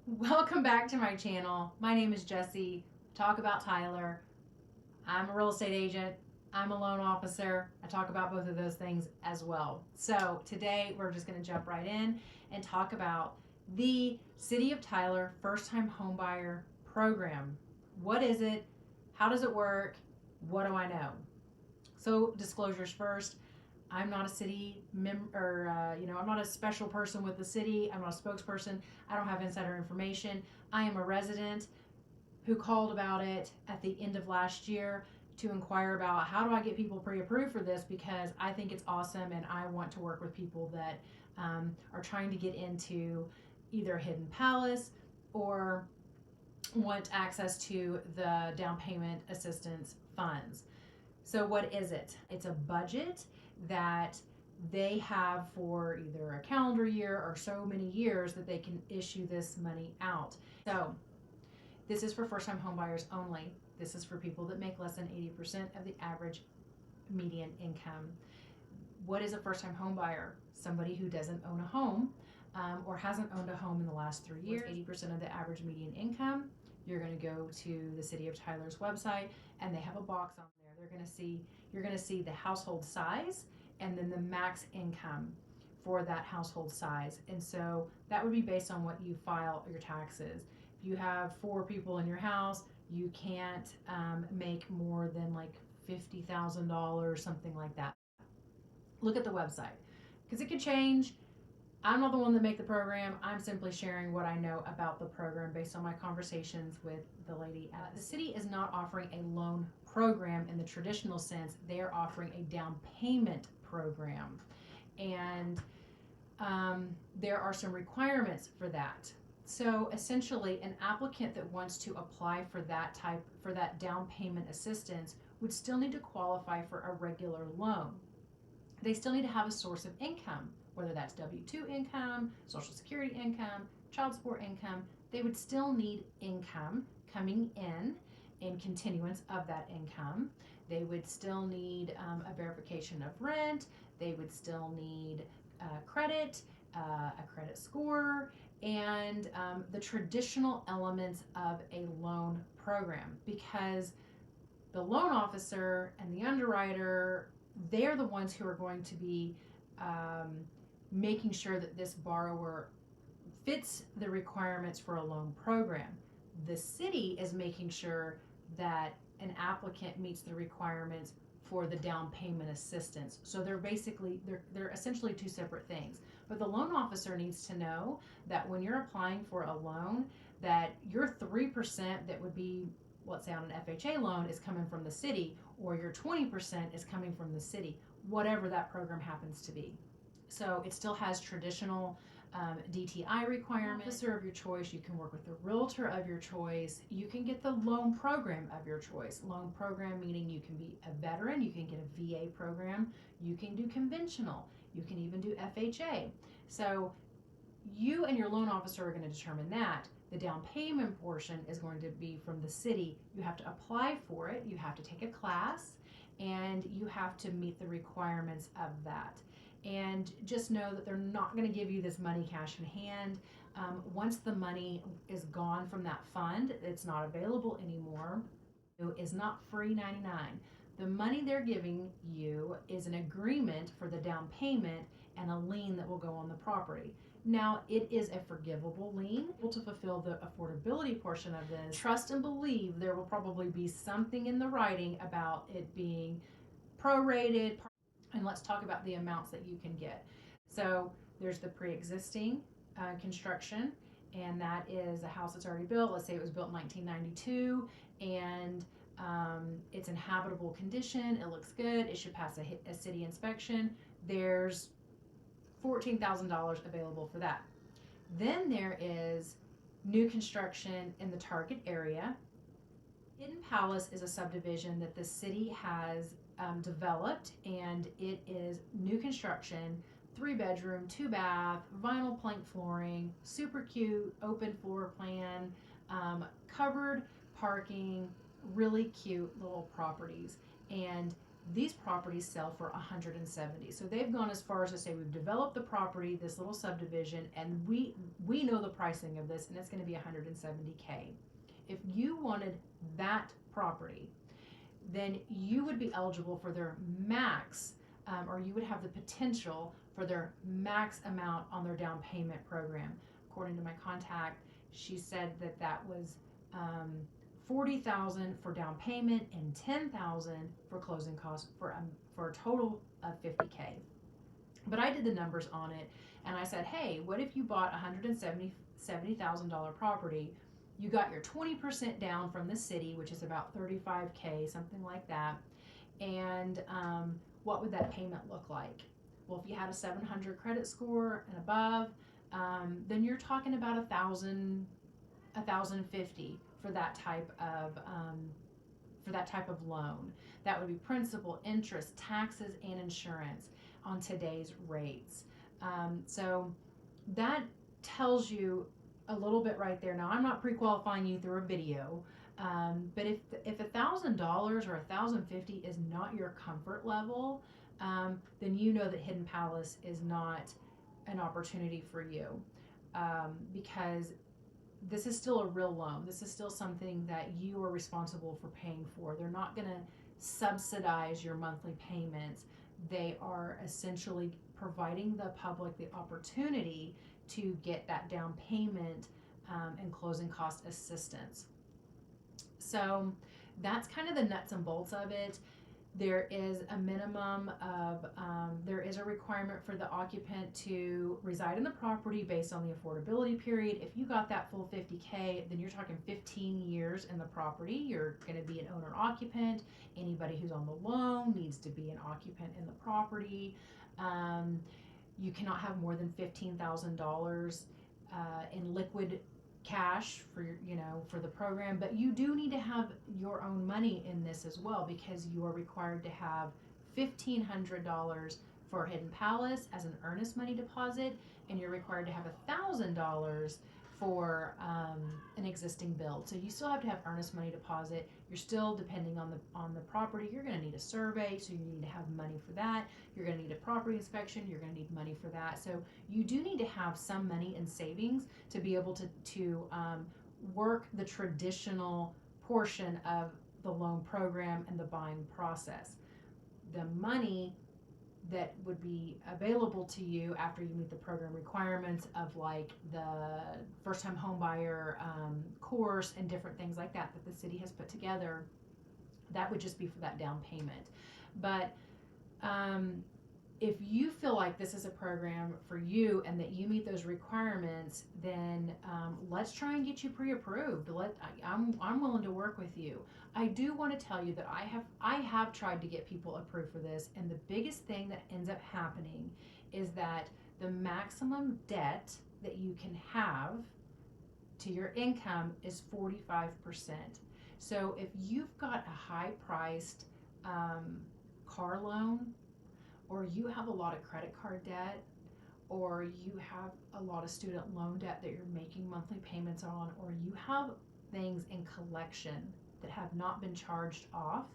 Welcome back to my channel. My name is Jessie. Talk about Tyler. I'm a real estate agent. I'm a loan officer. I talk about both of those things as well. So today we're just going to jump right in and talk about the City of Tyler First Time Homebuyer Program. What is it? How does it work? What do I know? So disclosures first. I'm not a city member, I'm not a special person with the city. I'm not a spokesperson. I don't have insider information. I am a resident who called about it at the end of last year to inquire about how do I get people pre-approved for this, because I think it's awesome and I want to work with people that are trying to get into either Hidden Palace or want access to the down payment assistance funds. So what is it? It's a budget that they have for either a calendar year or so many years that they can issue this money out. So this is for first time homebuyers only. This is for people that make less than 80% of the average median income. What is a first time homebuyer? Somebody who doesn't own a home or hasn't owned a home in the last 3 years. 80% of the average median income. You're going to go to the City of Tyler's website and they have a box on there. You're going to see the household size and then the max income for that household size. And so that would be based on what you file your taxes. If you have 4 people in your house, you can't make more than like $50,000, something like that. Look at the website because it could change. I'm not the one that make the program. I'm simply sharing what I know about the program based on my conversations with the lady at the city. Is not offering a loan program in the traditional sense. They are offering a down payment program, and there are some requirements for that. So essentially, an applicant that wants to apply for that down payment assistance would still need to qualify for a regular loan. They still need to have a source of income, whether that's W-2 income, Social Security income, child support income. They would still need income coming in continuance of that income. They would still need a verification of rent. They would still need credit, a credit score, and the traditional elements of a loan program, because the loan officer and the underwriter, they're the ones who are going to be making sure that this borrower fits the requirements for a loan program. The city is making sure that an applicant meets the requirements for the down payment assistance. So they're essentially 2 separate things. But the loan officer needs to know that when you're applying for a loan, that your 3% that would be, let's say on an FHA loan, is coming from the city, or your 20% is coming from the city, whatever that program happens to be. So it still has traditional DTI requirements. Officer of your choice, you can work with the realtor of your choice. You can get the loan program of your choice. Loan program meaning you can be a veteran, you can get a VA program, you can do conventional, you can even do FHA. So you and your loan officer are going to determine that. The down payment portion is going to be from the city. You have to apply for it, you have to take a class, and you have to meet the requirements of that. And just know that they're not going to give you this money cash in hand. Once the money is gone from that fund, it's not available anymore. It is not free 99. The money they're giving you is an agreement for the down payment and a lien that will go on the property. Now, it is a forgivable lien. To fulfill the affordability portion of this, trust and believe there will probably be something in the writing about it being prorated. And let's talk about the amounts that you can get. So there's the pre-existing construction, and that is a house that's already built. Let's say it was built in 1992, and it's in habitable condition. It looks good. It should pass a city inspection. There's $14,000 available for that. Then there is new construction in the target area. Hidden Palace is a subdivision that the city has developed, and it is new construction, 3-bedroom, 2-bath, vinyl plank flooring, super cute, open floor plan, covered parking, really cute little properties. And these properties sell for 170. So they've gone as far as to say we've developed the property, this little subdivision, and we know the pricing of this, and it's going to be 170K. If you wanted that property, then you would be eligible for their max, or you would have the potential for their max amount on their down payment program. According to my contact, she said that that was $40,000 for down payment and $10,000 for closing costs for a total of $50K. But I did the numbers on it, and I said, hey, what if you bought $170,000 property? You got your 20% down from the city, which is about $35K, something like that. And what would that payment look like? Well, if you had a 700 credit score and above, then you're talking about $1,050 for that type of loan. That would be principal, interest, taxes, and insurance on today's rates. So that tells you a little bit right there. Now, I'm not pre-qualifying you through a video, but if $1,000 or $1,050 is not your comfort level, then you know that Hidden Palace is not an opportunity for you, because this is still a real loan. This is still something that you are responsible for paying for. They're not going to subsidize your monthly payments. They are essentially providing the public the opportunity to get that down payment and closing cost assistance. So that's kind of the nuts and bolts of it. There is a minimum of, there is a requirement for the occupant to reside in the property based on the affordability period. If you got that full 50K, then you're talking 15 years in the property. You're going to be an owner occupant. Anybody who's on the loan needs to be an occupant in the property. You cannot have more than $15,000 in liquid cash for for the program, but you do need to have your own money in this as well, because you are required to have $1,500 for Hidden Palace as an earnest money deposit, and you're required to have $1,000 for an existing build. So you still have to have earnest money deposit. You're still depending on the property. You're going to need a survey, so you need to have money for that. You're going to need a property inspection. You're going to need money for that. So you do need to have some money in savings to be able to work the traditional portion of the loan program and the buying process. The money that would be available to you after you meet the program requirements of like the first time home buyer course and different things like that the city has put together, that would just be for that down payment. But if you feel like this is a program for you and that you meet those requirements, then let's try and get you pre-approved. I'm willing to work with you. I do want to tell you that I have tried to get people approved for this, and the biggest thing that ends up happening is that the maximum debt that you can have to your income is 45%. So if you've got a high-priced car loan, or you have a lot of credit card debt, or you have a lot of student loan debt that you're making monthly payments on, or you have things in collection that have not been charged off,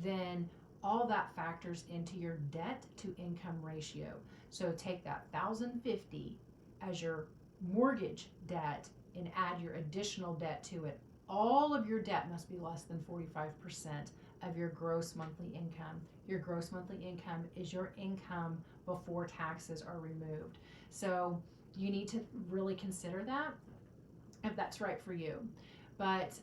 then all that factors into your debt to income ratio. So take that $1,050 as your mortgage debt and add your additional debt to it. All of your debt must be less than 45% of your gross monthly income. Your gross monthly income is your income before taxes are removed. So you need to really consider that if that's right for you. But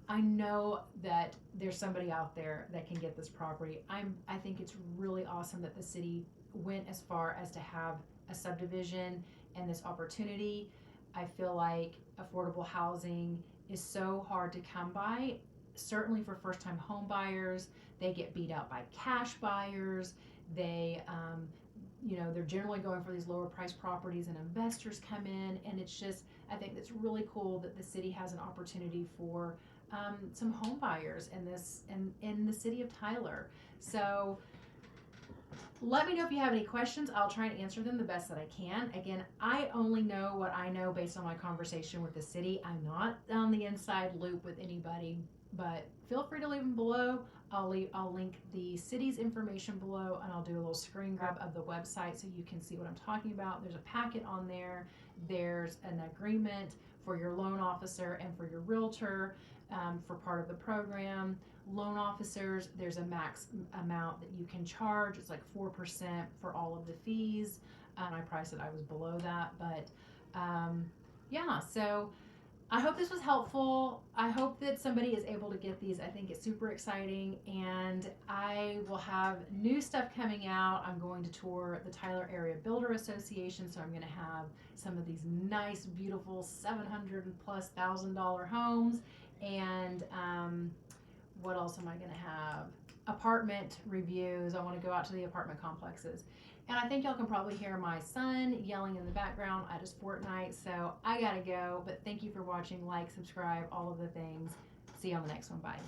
I know that there's somebody out there that can get this property. I think it's really awesome that the city went as far as to have a subdivision and this opportunity. I feel like affordable housing is so hard to come by. Certainly for first-time home buyers, they get beat out by cash buyers. They're generally going for these lower priced properties, and investors come in, and it's just, I think it's really cool that the city has an opportunity for some home buyers in the city of Tyler. So let me know if you have any questions. I'll try and answer them the best that I can. Again, I only know what I know based on my conversation with the city. I'm not on the inside loop with anybody. but feel free to leave them below. I'll link the city's information below, and I'll do a little screen grab of the website so you can see what I'm talking about. There's a packet on there. There's an agreement for your loan officer and for your realtor for part of the program. Loan officers, there's a max amount that you can charge. It's like 4% for all of the fees. I priced it, I was below that, but yeah, so I hope this was helpful. I hope that somebody is able to get these. I think it's super exciting, and I will have new stuff coming out. I'm going to tour the Tyler Area Builder Association, so I'm going to have some of these nice, beautiful $700,000+ homes, and what else am I going to have? Apartment reviews. I want to go out to the apartment complexes. And I think y'all can probably hear my son yelling in the background at his Fortnite, so I gotta go. But thank you for watching. Like, subscribe, all of the things. See you on the next one. Bye.